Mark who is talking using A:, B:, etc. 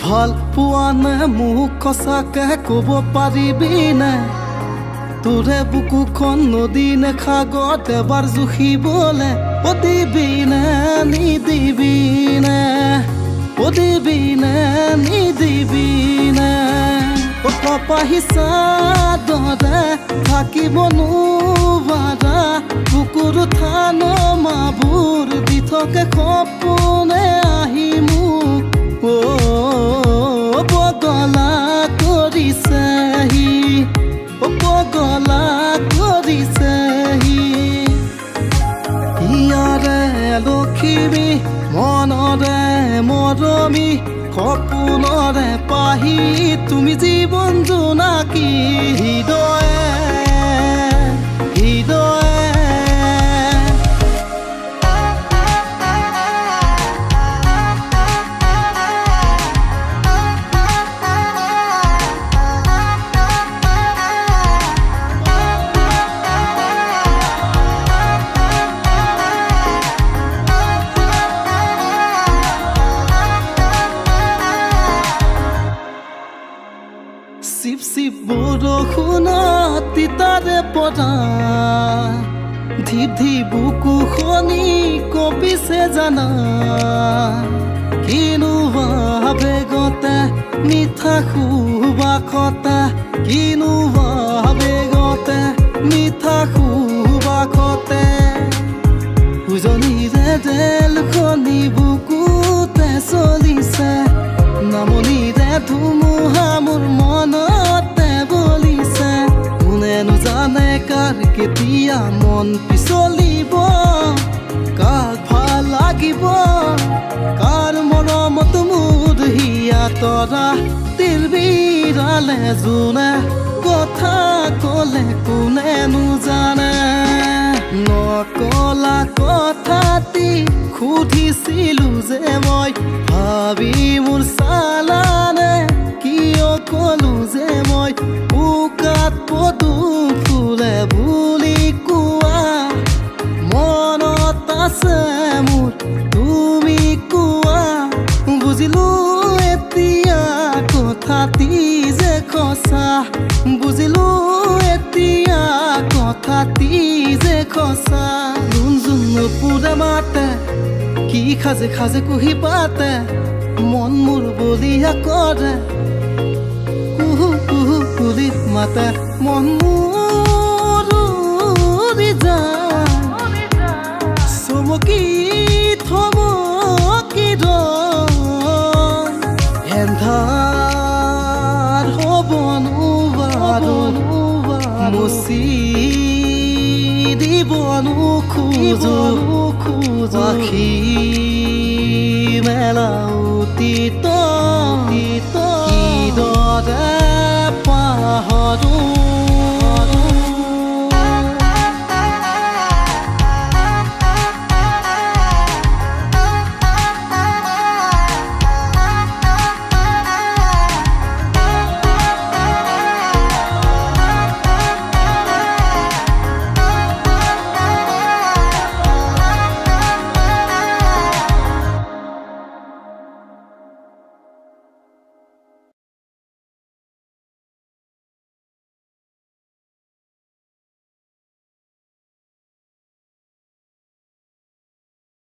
A: ভাল পোৱা নে মোক সঁচাকে ক'ব পাৰিবিনে তোৰে বুকুখন নদী নে সাগৰত এবাৰ জুখিবলে দিবিনে নিদিবিনে দিবিনে নিদিবিনে কপাহিছা দৰে থাকিব নোৱাৰা বুকুৰ থান মাবোৰ দি থাকে সপোনে আহি মোক পগলা কৰিছেহি পগলা কৰিছেহি ইয়াৰে লখিমী মনৰে মৰমী সপোনৰে পাহি তুমি জীৱন জোনাকী হৃদয়ে হৃদয়ে চিপ চিপ বৰষুণত তিতাৰে পৰা ধিপ ধিপ বুকুখনি কঁপিছে জানা কিনো আবেগতে মিঠা সুবাসতে কিনো আবেগতে মিঠা সুবাসতে উজনিৰে ৰেলখনি বুকুতে চলিছে নামনিৰে ধুমুহা মোৰ মনতে বলিছে কোনেনো জানে কাৰ কেতিয়া মন পিছলিব কাৰ ভাল লাগিব কাৰ মৰমত মোৰ হিয়া তৰা তিৰবিৰালে যোনে কথা ক'লে কোনেনো জানে নকলা কথাটি সুধিছিলো যে মই ভাবি মোৰ চালানে কিয় ক'লো যে মই উকাত পদুম ফুলে বুলি কোৱা মনত আছে মোৰ তুমি কোৱা বুজিলো এতিয়া কথাটি যে সঁচা বুজিলো এতিয়া কথাটি যে সঁচা যোন যোন পুৰে মাতে কি খাজে খাজে কুহি পাতে মন মোৰ বলিয়া কৰে কুহু কুহু কুলি মাতে মন মোৰ উৰি যায় চমকি থমকি এন্ধাৰ হ'ব নোৱাৰো মুচি দিব নোখোজো আখি মেলাউতিত কিদৰে পাহৰো